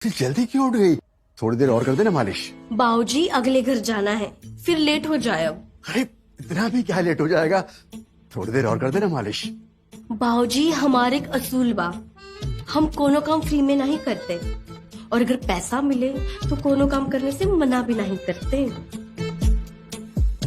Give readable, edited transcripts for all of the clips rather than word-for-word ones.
जल्दी क्यों उठ गई? थोड़ी देर और कर देना मालिश। बाबूजी अगले घर जाना है, फिर लेट हो जाए। अब अरे इतना भी क्या लेट हो जाएगा, थोड़ी देर और कर देना मालिश। बाबूजी हमारे एक असूल बा, हम कोनो काम फ्री में नहीं करते, और अगर पैसा मिले तो कोनो काम करने से मना भी नहीं करते।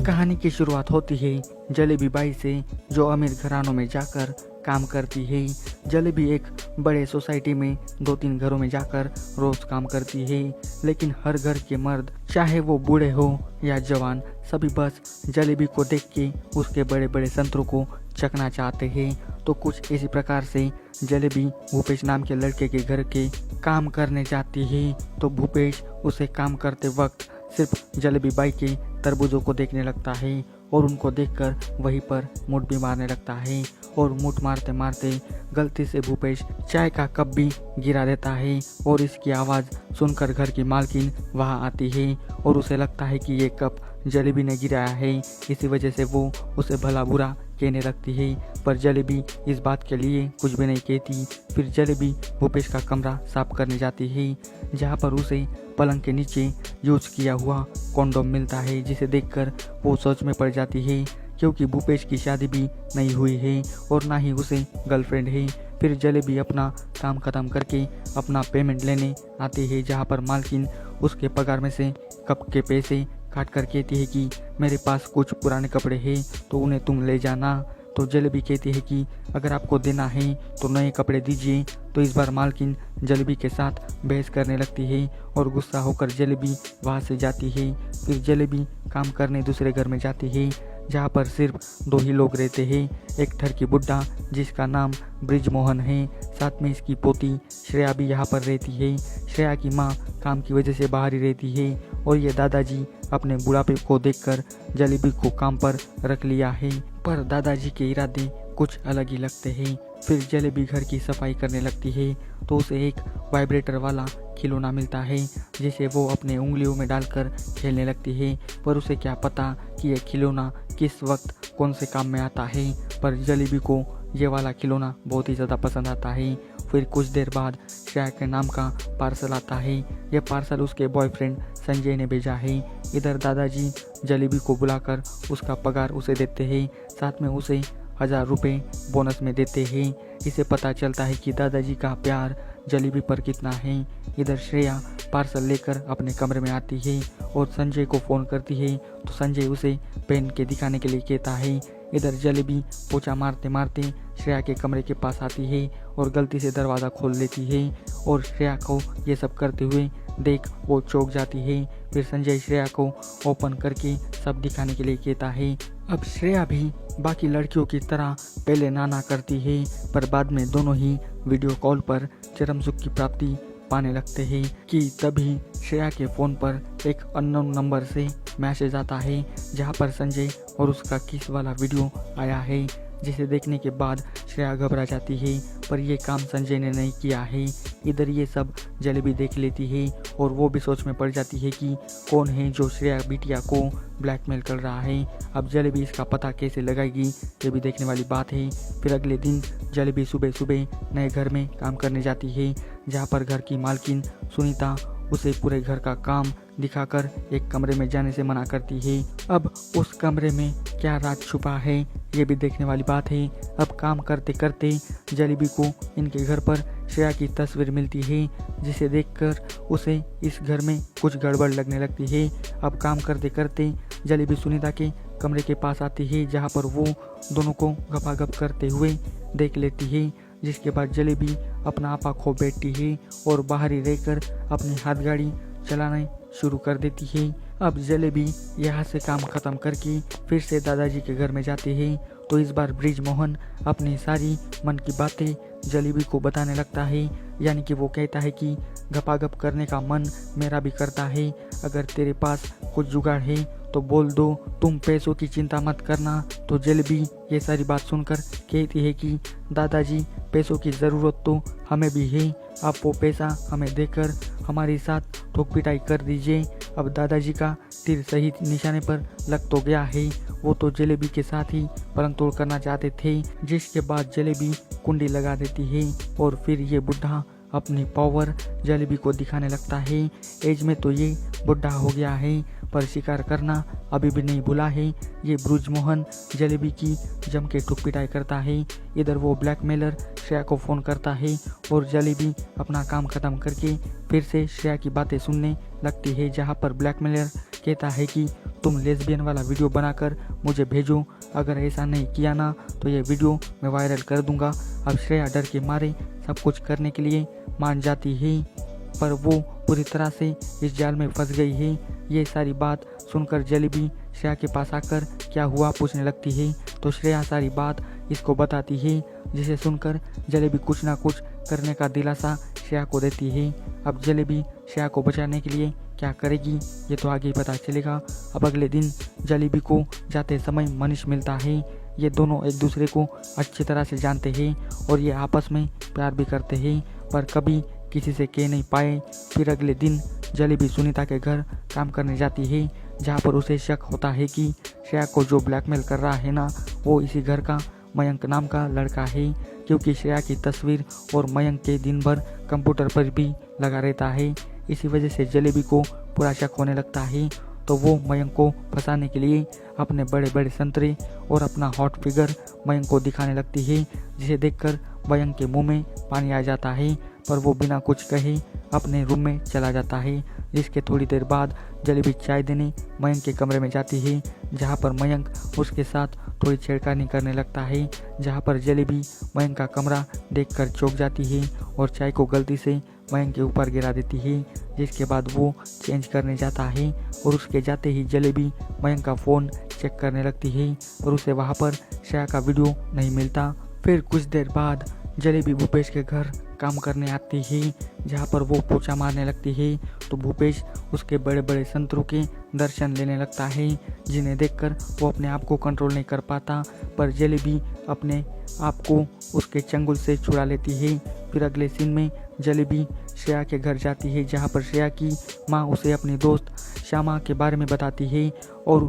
कहानी की शुरुआत होती है जलेबी बाई से, जो अमीर घरानों में जाकर काम करती है। जलेबी एक बड़े सोसाइटी में 2-3 घरों में जाकर रोज काम करती है, लेकिन हर घर के मर्द, चाहे वो बूढ़े हो या जवान, सभी बस जलेबी को देख के उसके बड़े बड़े संतरों को चखना चाहते हैं। तो कुछ इसी प्रकार से जलेबी भूपेश नाम के लड़के के घर के काम करने जाती है। तो भूपेश उसे काम करते वक्त सिर्फ जलेबी बाई के तरबूजों को देखने लगता है और उनको देखकर वहीं पर मुठ भी मारने लगता है, और मुठ मारते मारते गलती से भूपेश चाय का कप भी गिरा देता है, और इसकी आवाज़ सुनकर घर की मालकिन वहां आती है और उसे लगता है कि ये कप जलेबी ने गिराया है। इसी वजह से वो उसे भला बुरा कहने लगती है, पर जलेबी इस बात के लिए कुछ भी नहीं कहती। फिर जलेबी भूपेश का कमरा साफ करने जाती है, जहाँ पर उसे पलंग के नीचे यूज किया हुआ कॉन्डोम मिलता है, जिसे देखकर वो सोच में पड़ जाती है, क्योंकि भूपेश की शादी भी नहीं हुई है और ना ही उसे गर्लफ्रेंड है। फिर जलेबी अपना काम खत्म करके अपना पेमेंट लेने आती है, जहाँ पर मालकिन उसके पगार में से कप के पैसे काट कर कहती है कि मेरे पास कुछ पुराने कपड़े हैं तो उन्हें तुम ले जाना। तो जलेबी कहती है कि अगर आपको देना है तो नए कपड़े दीजिए। तो इस बार मालकिन जलेबी के साथ बहस करने लगती है और गुस्सा होकर जलेबी वहाँ से जाती है। फिर जलेबी काम करने दूसरे घर में जाती है, जहाँ पर सिर्फ 2 ही लोग रहते हैं, एक ठरकी बुड्ढा जिसका नाम ब्रिजमोहन है, साथ में इसकी पोती श्रेया भी यहाँ पर रहती है। श्रेया की माँ काम की वजह से बाहर ही रहती है, और ये दादाजी अपने बुढ़ापे को देखकर जलेबी को काम पर रख लिया है, पर दादाजी के इरादे कुछ अलग ही लगते हैं। फिर जलेबी घर की सफाई करने लगती है तो उसे एक वाइब्रेटर वाला खिलौना मिलता है, जिसे वो अपने उंगलियों में डालकर खेलने लगती है, पर उसे क्या पता कि यह खिलौना किस वक्त कौन से काम में आता है। पर जलेबी को ये वाला खिलौना बहुत ही ज़्यादा पसंद आता है। फिर कुछ देर बाद श्रेया के नाम का पार्सल आता है। यह पार्सल उसके बॉयफ्रेंड संजय ने भेजा है। इधर दादाजी जलेबी को बुलाकर उसका पगार उसे देते हैं, साथ में उसे 1000 रुपये बोनस में देते हैं। इसे पता चलता है कि दादाजी का प्यार जलेबी पर कितना है। इधर श्रेया पार्सल लेकर अपने कमरे में आती है और संजय को फ़ोन करती है, तो संजय उसे पहन के दिखाने के लिए कहता है। इधर जलेबी पोछा मारते मारते श्रेया के कमरे के पास आती है और गलती से दरवाज़ा खोल लेती है, और श्रेया को ये सब करते हुए देख वो चौंक जाती है। फिर संजय श्रेया को ओपन करके सब दिखाने के लिए कहता है। अब श्रेया भी बाकी लड़कियों की तरह पहले नाना करती है, पर बाद में दोनों ही वीडियो कॉल पर चरम सुख की प्राप्ति पाने लगते हैं कि तभी श्रेया के फ़ोन पर एक अननोन नंबर से मैसेज आता है, जहां पर संजय और उसका किस वाला वीडियो आया है, जिसे देखने के बाद श्रेया घबरा जाती है, पर यह काम संजय ने नहीं किया है। इधर ये सब जलेबी देख लेती है और वो भी सोच में पड़ जाती है कि कौन है जो श्रेया बिटिया को ब्लैकमेल कर रहा है। अब जलेबी इसका पता कैसे लगाएगी, ये भी देखने वाली बात है। फिर अगले दिन जलेबी सुबह सुबह नए घर में काम करने जाती है, जहाँ पर घर की मालकिन सुनीता उसे पूरे घर का काम दिखाकर एक कमरे में जाने से मना करती है। अब उस कमरे में क्या राज छुपा है, ये भी देखने वाली बात है। अब काम करते करते जलेबी को इनके घर पर श्रेया की तस्वीर मिलती है, जिसे देखकर उसे इस घर में कुछ गड़बड़ लगने लगती है। अब काम करते करते जलेबी सुनीता के कमरे के पास आती है, जहाँ पर वो दोनों को गपागप करते हुए देख लेती है, जिसके बाद जलेबी अपना आपा खो बैठती है और बाहर ही रहकर अपनी हाथ गाड़ी चलाना शुरू कर देती है। अब जलेबी यहाँ से काम खत्म करके फिर से दादाजी के घर में जाती है, तो इस बार ब्रिजमोहन अपनी सारी मन की बातें जलेबी को बताने लगता है। यानी कि वो कहता है कि गपागप करने का मन मेरा भी करता है, अगर तेरे पास कुछ जुगाड़ है तो बोल दो, तुम पैसों की चिंता मत करना। तो जलेबी ये सारी बात सुनकर कहती है कि दादाजी पैसों की ज़रूरत तो हमें भी है, आप वो पैसा हमें देकर हमारे साथ ठोक पिटाई कर दीजिए। अब दादाजी का तीर सही निशाने पर लग तो गया है, वो तो जलेबी के साथ ही पलंग तोड़ करना चाहते थे, जिसके बाद जलेबी कुंडी लगा देती है और फिर ये बुढ़ा अपनी पावर जलेबी को दिखाने लगता है। एज में तो ये बुढ़ा हो गया है पर शिकार करना अभी भी नहीं भूला है। ये ब्रिजमोहन जलेबी की जम के ठुक पिटाई करता है। इधर वो ब्लैकमेलर श्रेया को फ़ोन करता है और जलेबी अपना काम ख़त्म करके फिर से श्रेया की बातें सुनने लगती है, जहाँ पर ब्लैकमेलर कहता है कि तुम लेस्बियन वाला वीडियो बनाकर मुझे भेजो, अगर ऐसा नहीं किया ना तो ये वीडियो मैं वायरल कर दूंगा। अब श्रेया डर के मारे सब कुछ करने के लिए मान जाती है, पर वो पूरी तरह से इस जाल में फंस गई है। ये सारी बात सुनकर जलेबी श्रेया के पास आकर क्या हुआ पूछने लगती है, तो श्रेया सारी बात इसको बताती है, जिसे सुनकर जलेबी कुछ ना कुछ करने का दिलासा श्रेया को देती है। अब जलेबी श्रेया को बचाने के लिए क्या करेगी ये तो आगे ही पता चलेगा। अब अगले दिन जलेबी को जाते समय मनीष मिलता है। ये दोनों एक दूसरे को अच्छी तरह से जानते हैं और ये आपस में प्यार भी करते हैं, पर कभी किसी से कह नहीं पाए। फिर अगले दिन जलेबी सुनीता के घर काम करने जाती है, जहाँ पर उसे शक होता है कि श्रेया को जो ब्लैकमेल कर रहा है ना, वो इसी घर का मयंक नाम का लड़का है, क्योंकि श्रेया की तस्वीर और मयंक के दिन भर कंप्यूटर पर भी लगा रहता है। इसी वजह से जलेबी को पूरा शक होने लगता है, तो वो मयंक को फंसाने के लिए अपने बड़े बड़े संतरे और अपना हॉट फिगर मयंक को दिखाने लगती है, जिसे देखकर मयंक के मुंह में पानी आ जाता है, पर वो बिना कुछ कहे अपने रूम में चला जाता है। जिसके थोड़ी देर बाद जलेबी चाय देने मयंक के कमरे में जाती है, जहाँ पर मयंक उसके साथ थोड़ी छेड़खानी करने लगता है, जहाँ पर जलेबी मयंक का कमरा देखकर चौंक जाती है और चाय को गलती से मयंक के ऊपर गिरा देती है। जिसके बाद वो चेंज करने जाता है और उसके जाते ही जलेबी मयंक का फ़ोन चेक करने लगती है और उसे वहाँ पर श्रेया का वीडियो नहीं मिलता। फिर कुछ देर बाद जलेबी भूपेश के घर काम करने आती है, जहाँ पर वो पोछा मारने लगती है, तो भूपेश उसके बड़े बड़े संतरों के दर्शन लेने लगता है, जिन्हें देखकर वो अपने आप को कंट्रोल नहीं कर पाता, पर जलेबी अपने आप को उसके चंगुल से छुड़ा लेती है। फिर अगले सीन में जलेबी श्रेया के घर जाती है, जहाँ पर श्रेया की माँ उसे अपनी दोस्त श्यामा के बारे में बताती है और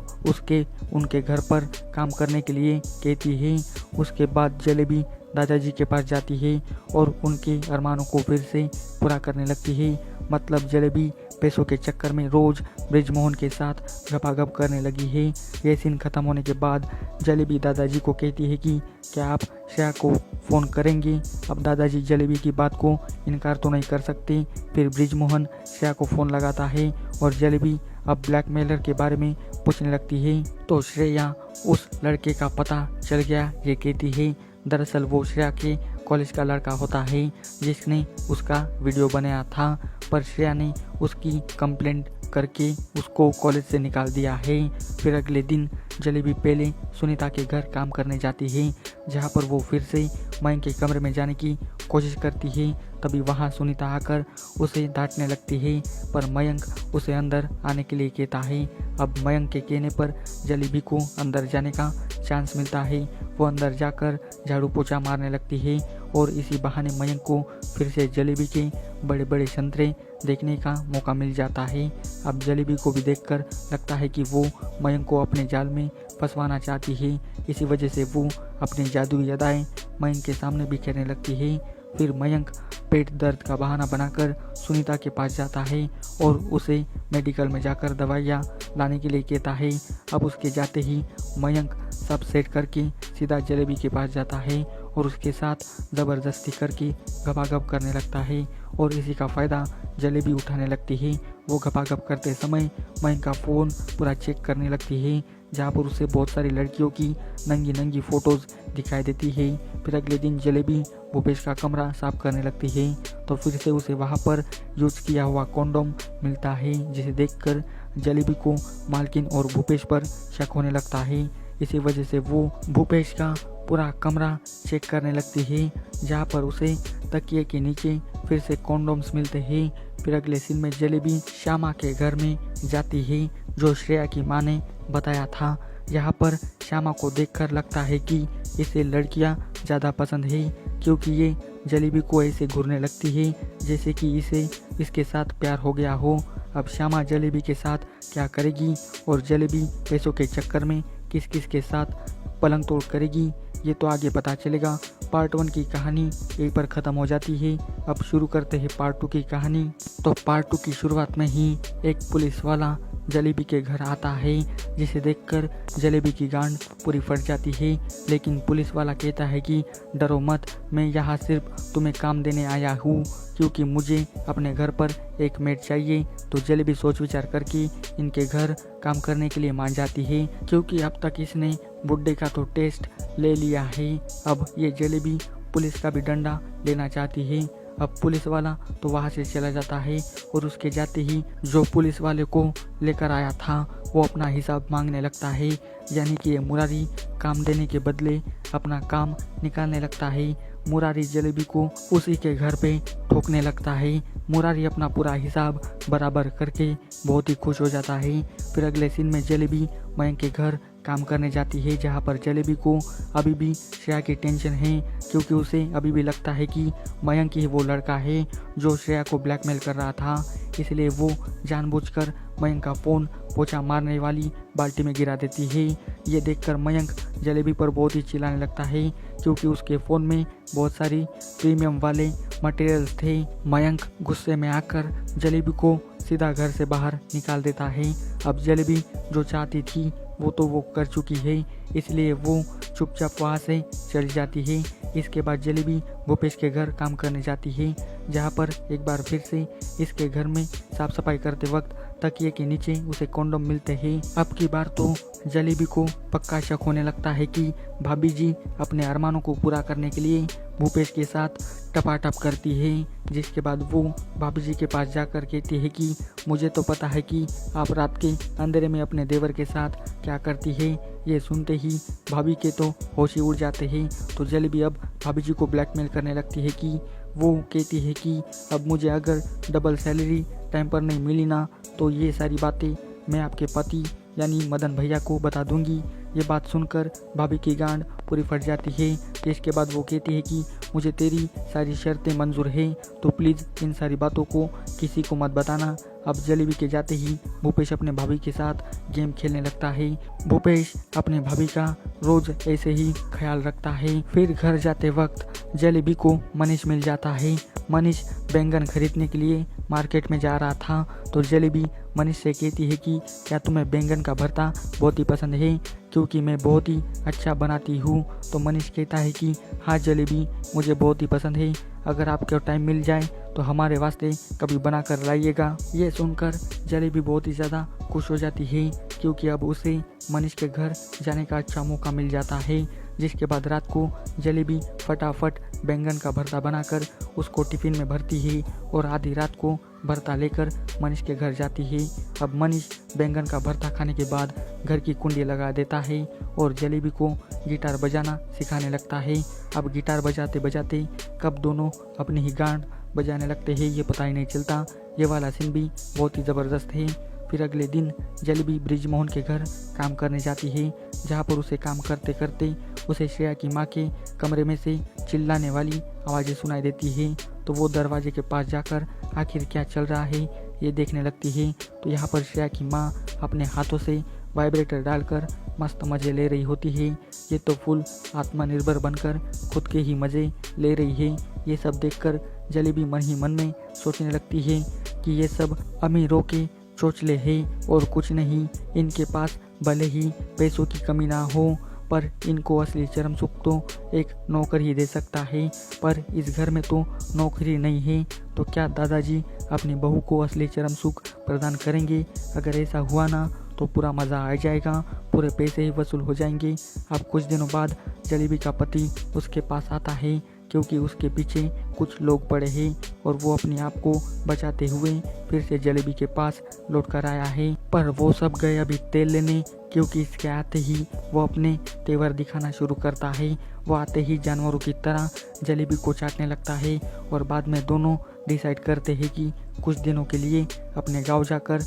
उनके घर पर काम करने के लिए कहती है। उसके बाद जलेबी दादाजी के पास जाती है और उनके अरमानों को फिर से पूरा करने लगती है। मतलब जलेबी पैसों के चक्कर में रोज ब्रिजमोहन के साथ गपागप करने लगी है। ये सीन खत्म होने के बाद जलेबी दादाजी को कहती है कि क्या आप श्रेया को फ़ोन करेंगे। अब दादाजी जलेबी की बात को इनकार तो नहीं कर सकते। फिर ब्रिजमोहन श्रेया को फ़ोन लगाता है और जलेबी अब ब्लैकमेलर के बारे में पूछने लगती है, तो श्रेया उस लड़के का पता चल गया ये कहती है। दरअसल वो श्रेया के कॉलेज का लड़का होता है जिसने उसका वीडियो बनाया था, पर श्रेया ने उसकी कंप्लेंट करके उसको कॉलेज से निकाल दिया है। फिर अगले दिन जलेबी पहले सुनीता के घर काम करने जाती है, जहाँ पर वो फिर से मयंक के कमरे में जाने की कोशिश करती है। तभी वहाँ सुनीता आकर उसे डांटने लगती है, पर मयंक उसे अंदर आने के लिए कहता है। अब मयंक के कहने पर जलेबी को अंदर जाने का चांस मिलता है। वो अंदर जाकर झाड़ू पोछा मारने लगती है और इसी बहाने मयंक को फिर से जलेबी के बड़े बड़े संतरे देखने का मौका मिल जाता है। अब जलेबी को भी देखकर लगता है कि वो मयंक को अपने जाल में फंसवाना चाहती है। इसी वजह से वो अपनी जादुई अदाएं मयंक के सामने बिखेरने लगती है। फिर मयंक पेट दर्द का बहाना बनाकर सुनीता के पास जाता है और उसे मेडिकल में जाकर दवाइयाँ लाने के लिए कहता है। अब उसके जाते ही मयंक सब सेट करके सीधा जलेबी के पास जाता है और उसके साथ ज़बरदस्ती करके गपागप करने लगता है और इसी का फ़ायदा जलेबी उठाने लगती है। वो गपागप करते समय मयंक का फ़ोन पूरा चेक करने लगती है, जहाँ पर उसे बहुत सारी लड़कियों की नंगी नंगी फ़ोटोज़ दिखाई देती है। फिर अगले दिन जलेबी भूपेश का कमरा साफ करने लगती है, तो फिर से उसे वहाँ पर यूज किया हुआ कॉन्डोम मिलता है, जिसे देखकर जलेबी को मालकिन और भूपेश पर शक होने लगता है। इसी वजह से वो भूपेश का पूरा कमरा चेक करने लगती है, जहाँ पर उसे तकिए के नीचे फिर से कॉन्डोम्स मिलते हैं। फिर अगले सीन में जलेबी श्यामा के घर में जाती है, जो श्रेया की माँ ने बताया था। यहाँ पर श्यामा को देखकर लगता है कि इसे लड़कियाँ ज़्यादा पसंद है, क्योंकि ये जलेबी को ऐसे घूरने लगती है जैसे कि इसे इसके साथ प्यार हो गया हो। अब श्यामा जलेबी के साथ क्या करेगी और जलेबी पैसों के चक्कर में किस किस के साथ पलंग तोड़ करेगी, ये तो आगे पता चलेगा। पार्ट 1 की कहानी यहीं पर ख़त्म हो जाती है। अब शुरू करते हैं पार्ट 2 की कहानी। तो पार्ट 2 की शुरुआत में ही एक पुलिस वाला जलेबी के घर आता है, जिसे देखकर जलेबी की गांड पूरी फट जाती है। लेकिन पुलिस वाला कहता है कि डरो मत, मैं यहाँ सिर्फ तुम्हें काम देने आया हूँ, क्योंकि मुझे अपने घर पर एक मेड चाहिए। तो जलेबी सोच विचार करके इनके घर काम करने के लिए मान जाती है, क्योंकि अब तक इसने बुड्ढे का तो टेस्ट ले लिया है। अब ये जलेबी पुलिस का भी डंडा लेना चाहती है। अब पुलिस वाला तो वहाँ से चला जाता है और उसके जाते ही जो पुलिस वाले को लेकर आया था वो अपना हिसाब मांगने लगता है। यानी कि ये मुरारी काम देने के बदले अपना काम निकालने लगता है। मुरारी जलेबी को उसी के घर पे ठोकने लगता है। मुरारी अपना पूरा हिसाब बराबर करके बहुत ही खुश हो जाता है। फिर अगले सीन में जलेबी मयंक के घर काम करने जाती है, जहाँ पर जलेबी को अभी भी श्रेया की टेंशन है, क्योंकि उसे अभी भी लगता है कि मयंक ही वो लड़का है जो श्रेया को ब्लैकमेल कर रहा था। इसलिए वो जानबूझकर मयंक का फ़ोन पोछा मारने वाली बाल्टी में गिरा देती है। ये देखकर मयंक जलेबी पर बहुत ही चिल्लाने लगता है, क्योंकि उसके फ़ोन में बहुत सारी प्रीमियम वाले मटेरियल्स थे। मयंक गुस्से में आकर जलेबी को सीधा घर से बाहर निकाल देता है। अब जलेबी जो चाहती थी वो तो वो कर चुकी है, इसलिए वो चुपचाप वहाँ से चली जाती है। इसके बाद जलेबी भूपेश के घर काम करने जाती है, जहाँ पर एक बार फिर से इसके घर में साफ सफाई करते वक्त तकिए के नीचे उसे कॉन्डोम मिलते हैं। अब की बार तो जलेबी को पक्का शक होने लगता है कि भाभी जी अपने अरमानों को पूरा करने के लिए भूपेश के साथ टपाटप करती है। जिसके बाद वो भाभी जी के पास जाकर कहती है कि मुझे तो पता है कि आप रात के अंधेरे में अपने देवर के साथ क्या करती है। ये सुनते ही भाभी के तो होश ही उड़ जाते हैं। तो जलेबी अब भाभी जी को ब्लैकमेल करने लगती है कि वो कहती है कि अब मुझे अगर डबल सैलरी टाइम पर नहीं मिली ना, तो ये सारी बातें मैं आपके पति यानी मदन भैया को बता दूंगी। ये बात सुनकर भाभी की गांड पूरी फट जाती है। इसके बाद वो कहती है कि मुझे तेरी सारी शर्तें मंजूर है, तो प्लीज़ इन सारी बातों को किसी को मत बताना। अब जलेबी के जाते ही भूपेश अपने भाभी के साथ गेम खेलने लगता है। भूपेश अपने भाभी का रोज ऐसे ही ख्याल रखता है। फिर घर जाते वक्त जलेबी को मनीष मिल जाता है। मनीष बैंगन खरीदने के लिए मार्केट में जा रहा था, तो जलेबी मनीष से कहती है कि क्या तुम्हें बैंगन का भरता बहुत ही पसंद है, क्योंकि मैं बहुत ही अच्छा बनाती हूँ। तो मनीष कहता है कि हाँ जलेबी, मुझे बहुत ही पसंद है, अगर आपको टाइम मिल जाए तो हमारे वास्ते कभी बना कर लाइएगा। ये सुनकर जलेबी बहुत ही ज़्यादा खुश हो जाती है, क्योंकि अब उसे मनीष के घर जाने का अच्छा मौका मिल जाता है। जिसके बाद रात को जलेबी फटाफट बैंगन का भरता बनाकर उसको टिफ़िन में भरती है और आधी रात को भरता लेकर मनीष के घर जाती है। अब मनीष बैंगन का भरता खाने के बाद घर की कुंडी लगा देता है और जलेबी को गिटार बजाना सिखाने लगता है। अब गिटार बजाते बजाते कब दोनों अपनी ही गांड बजाने लगते हैं ये पता ही नहीं चलता। ये वाला सीन भी बहुत ही ज़बरदस्त है। फिर अगले दिन जलेबी ब्रिजमोहन के घर काम करने जाती है, जहाँ पर उसे काम करते करते उसे श्रेया की माँ के कमरे में से चिल्लाने वाली आवाज़ें सुनाई देती है। तो वो दरवाजे के पास जाकर आखिर क्या चल रहा है ये देखने लगती है। तो यहाँ पर श्रेया की माँ अपने हाथों से वाइब्रेटर डालकर मस्त मज़े ले रही होती है। ये तो फुल आत्मनिर्भर बनकर खुद के ही मज़े ले रही है। ये सब देखकर जलेबी मन ही मन में सोचने लगती है कि ये सब अमीरों के चोचले हैं और कुछ नहीं। इनके पास भले ही पैसों की कमी ना हो, पर इनको असली चरम सुख तो एक नौकर ही दे सकता है। पर इस घर में तो नौकरी नहीं है, तो क्या दादाजी अपनी बहू को असली चरम सुख प्रदान करेंगे? अगर ऐसा हुआ ना तो पूरा मज़ा आ जाएगा, पूरे पैसे ही वसूल हो जाएंगे। अब कुछ दिनों बाद जलेबी का पति उसके पास आता है, क्योंकि उसके पीछे कुछ लोग पड़े हैं और वो अपने आप को बचाते हुए फिर से जलेबी के पास लौट कर आया है। पर वो सब गए अभी तेल लेने, क्योंकि इसके आते ही वो अपने तेवर दिखाना शुरू करता है। वो आते ही जानवरों की तरह जलेबी को चाटने लगता है और बाद में दोनों डिसाइड करते हैं कि कुछ दिनों के लिए अपने गांव जाकर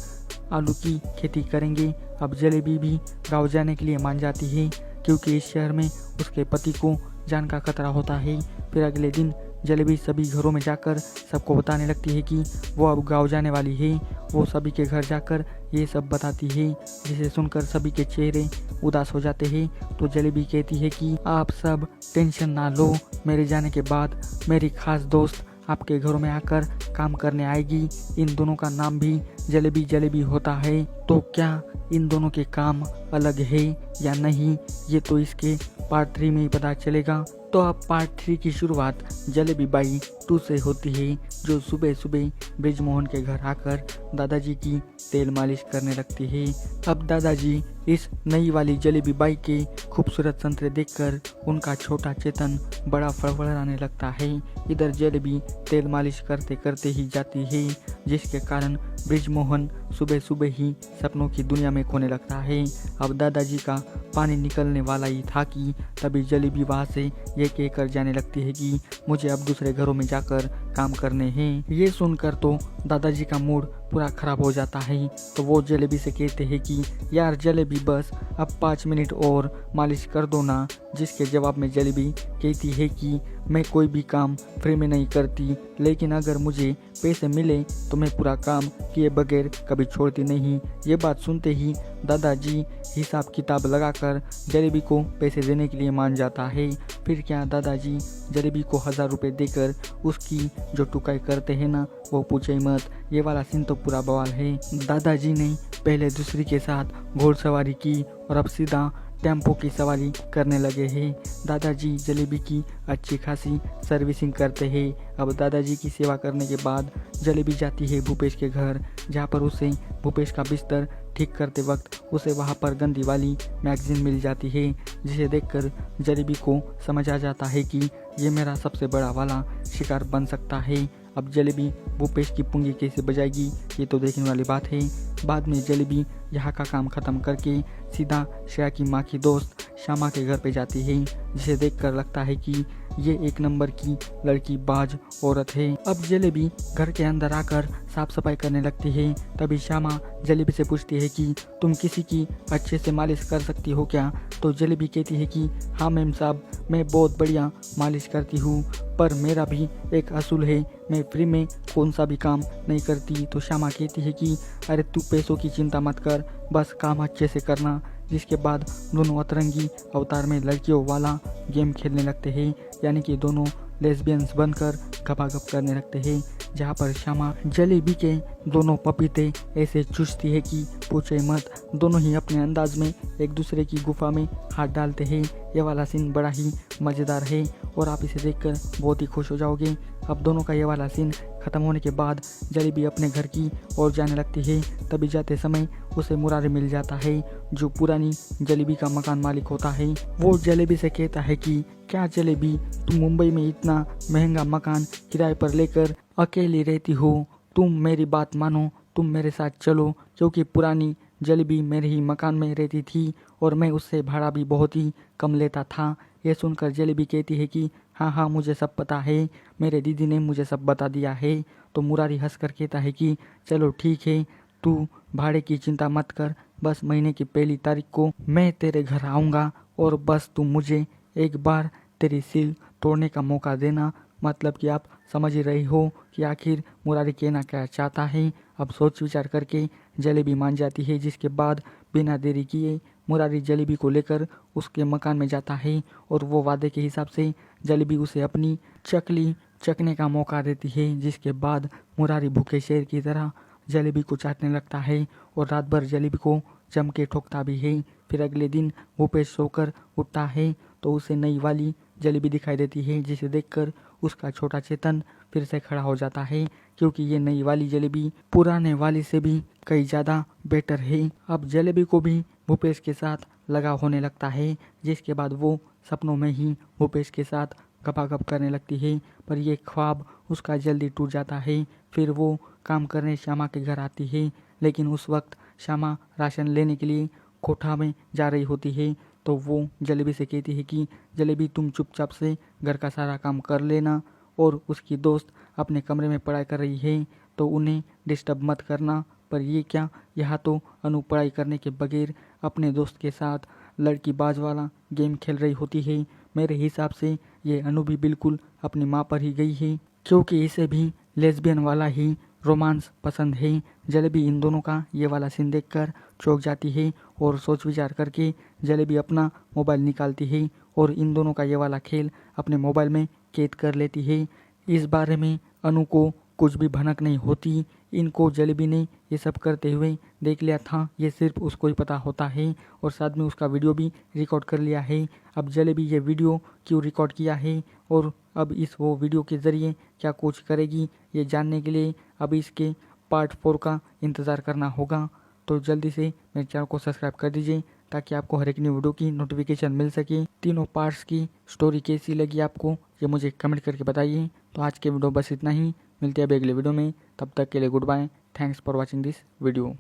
आलू की खेती करेंगे। अब जलेबी भी गांव जाने के लिए मान जाती है, क्योंकि इस शहर में उसके पति को जान का खतरा होता है। फिर अगले दिन जलेबी सभी घरों में जाकर सबको बताने लगती है कि वो अब गांव जाने वाली है वो सभी के घर जाकर ये सब बताती है, जिसे सुनकर सभी के चेहरे उदास हो जाते हैं। तो जलेबी कहती है कि आप सब टेंशन ना लो, मेरे जाने के बाद मेरी खास दोस्त आपके घरों में आकर काम करने आएगी। इन दोनों का नाम भी जलेबी जलेबी होता है। तो क्या इन दोनों के काम अलग है या नहीं, ये तो इसके पार्ट 3 में ही पता चलेगा। तो अब पार्ट 3 की शुरुआत जलेबी बाई 2 से होती है, जो सुबह सुबह ब्रिजमोहन के घर आकर दादाजी की तेल मालिश करने लगती है। अब दादाजी इस नई वाली जलेबी बाई के खूबसूरत संतरे देखकर उनका छोटा चेतन बड़ा फड़फड़ाने लगता है। इधर जलेबी तेल मालिश करते करते ही जाती है, जिसके कारण ब्रिजमोहन सुबह सुबह ही सपनों की दुनिया में खोने लगता है। अब दादाजी का पानी निकलने वाला ही था कि तभी जलेबी वहाँ से ये कहकर जाने लगती है कि मुझे अब दूसरे घरों में जाकर काम करने हैं। ये सुनकर तो दादाजी का मूड पूरा खराब हो जाता है। तो वो जलेबी से कहते हैं कि यार जलेबी, बस अब 5 मिनट और मालिश कर दो ना। जिसके जवाब में जलेबी कहती है कि मैं कोई भी काम फ्री में नहीं करती, लेकिन अगर मुझे पैसे मिले तो मैं पूरा काम किए बगैर कभी छोड़ती नहीं। ये बात सुनते ही दादाजी हिसाब किताब लगाकर जलेबी को पैसे देने के लिए मान जाता है। फिर क्या दादाजी जलेबी को 1000 रुपये देकर उसकी जो टुकाई करते हैं ना, वो पूछे ही मत। ये वाला सीन तो पूरा बवाल है। दादाजी ने पहले दूसरी के साथ घोड़सवारी की और अब सीधा टेम्पो की सवारी करने लगे हैं। दादाजी जलेबी की अच्छी खासी सर्विसिंग करते हैं। अब दादाजी की सेवा करने के बाद जलेबी जाती है भूपेश के घर, जहाँ पर उसे भूपेश का बिस्तर ठीक करते वक्त उसे वहाँ पर गंदी वाली मैगजीन मिल जाती है, जिसे देखकर जलेबी को समझ आ जाता है कि ये मेरा सबसे बड़ा वाला शिकार बन सकता है। अब जलेबी भूपेश की पुंगी कैसे बजाएगी, ये तो देखने वाली बात है। बाद में जलेबी यहाँ का काम खत्म करके सीधा श्रेया की माँ की दोस्त श्यामा के घर पे जाती है, जिसे देखकर लगता है कि ये एक नंबर की लड़की बाज औरत है। अब जलेबी घर के अंदर आकर साफ सफाई करने लगती है। तभी श्यामा जलेबी से पूछती है कि तुम किसी की अच्छे से मालिश कर सकती हो क्या? तो जलेबी कहती है कि हाँ मैम साहब, मैं बहुत बढ़िया मालिश करती हूँ, पर मेरा भी एक असूल है, मैं फ्री में कौन सा भी काम नहीं करती। तो श्यामा कहती है कि अरे तू पैसों की चिंता मत कर, बस काम अच्छे से करना। जिसके बाद दोनों अतरंगी अवतार में लड़कियों वाला गेम खेलने लगते हैं, यानी कि दोनों लेस्बियंस बनकर गपागप करने लगते हैं, जहाँ पर श्यामा जलेबी के दोनों पपीते ऐसे चूसती है कि पूछे मत। दोनों ही अपने अंदाज में एक दूसरे की गुफा में हाथ डालते हैं। ये वाला सीन बड़ा ही मज़ेदार है और आप इसे देखकर बहुत ही खुश हो जाओगे। अब दोनों का ये वाला सीन ख़त्म होने के बाद जलेबी अपने घर की ओर जाने लगती है। तभी जाते समय उसे मुरारी मिल जाता है, जो पुरानी जलेबी का मकान मालिक होता है। वो जलेबी से कहता है कि क्या जलेबी, तुम मुंबई में इतना महंगा मकान किराए पर लेकर अकेली रहती हो? तुम मेरी बात मानो, तुम मेरे साथ चलो, क्योंकि पुरानी जलेबी मेरे ही मकान में रहती थी और मैं उससे भाड़ा भी बहुत ही कम लेता था। ये सुनकर जलेबी कहती है कि हाँ हाँ मुझे सब पता है, मेरे दीदी ने मुझे सब बता दिया है। तो मुरारी हंसकर कहता है कि चलो ठीक है, तू भाड़े की चिंता मत कर, बस महीने की 1 तारीख को मैं तेरे घर आऊँगा और बस तू मुझे एक बार तेरी सील तोड़ने का मौका देना। मतलब कि आप समझ ही रही हो कि आखिर मुरारी कहना क्या चाहता है। अब सोच विचार करके जलेबी मान जाती है, जिसके बाद बिना देरी किए मुरारी जलेबी को लेकर उसके मकान में जाता है और वो वादे के हिसाब से जलेबी उसे अपनी चकली चखने का मौका देती है। जिसके बाद मुरारी भूखे शेर की तरह जलेबी को चाटने लगता है और रात भर जलेबी को जम के ठोकता भी है। फिर अगले दिन भूपेश सोकर उठता है तो उसे नई वाली जलेबी दिखाई देती है, जिसे देखकर उसका छोटा चेतन फिर से खड़ा हो जाता है, क्योंकि ये नई वाली जलेबी पुराने वाली से भी कई ज़्यादा बेटर है। अब जलेबी को भी भूपेश के साथ लगाव होने लगता है, जिसके बाद वो सपनों में ही भूपेश के साथ गपागप करने लगती है, पर यह ख्वाब उसका जल्दी टूट जाता है। फिर वो काम करने श्यामा के घर आती है, लेकिन उस वक्त श्यामा राशन लेने के लिए कोठा में जा रही होती है। तो वो जलेबी से कहती है कि जलेबी तुम चुपचाप से घर का सारा काम कर लेना, और उसकी दोस्त अपने कमरे में पढ़ाई कर रही है तो उन्हें डिस्टर्ब मत करना। पर ये क्या, यहाँ तो अनु पढ़ाई करने के बगैर अपने दोस्त के साथ लड़की बाज वाला गेम खेल रही होती है। मेरे हिसाब से ये अनु भी बिल्कुल अपनी माँ पर ही गई है, क्योंकि इसे भी लेस्बियन वाला ही रोमांस पसंद है। जलेबी इन दोनों का ये वाला सीन देखकर चौंक जाती है और सोच विचार करके जलेबी अपना मोबाइल निकालती है और इन दोनों का ये वाला खेल अपने मोबाइल में कैद कर लेती है। इस बारे में अनु को कुछ भी भनक नहीं होती। इनको जलेबी ने ये सब करते हुए देख लिया था, ये सिर्फ उसको ही पता होता है और साथ में उसका वीडियो भी रिकॉर्ड कर लिया है। अब जलेबी ये वीडियो क्यों रिकॉर्ड किया है और अब इस वो वीडियो के ज़रिए क्या कुछ करेगी, ये जानने के लिए अब इसके पार्ट 4 का इंतज़ार करना होगा। तो जल्दी से मेरे चैनल को सब्सक्राइब कर दीजिए ताकि आपको हर एक न्यू वीडियो की नोटिफिकेशन मिल सके। तीनों पार्ट्स की स्टोरी कैसी लगी आपको ये मुझे कमेंट करके बताइए। तो आज के वीडियो बस इतना ही, मिलते हैं अगले वीडियो में, तब तक के लिए goodbye. Thanks for watching this video.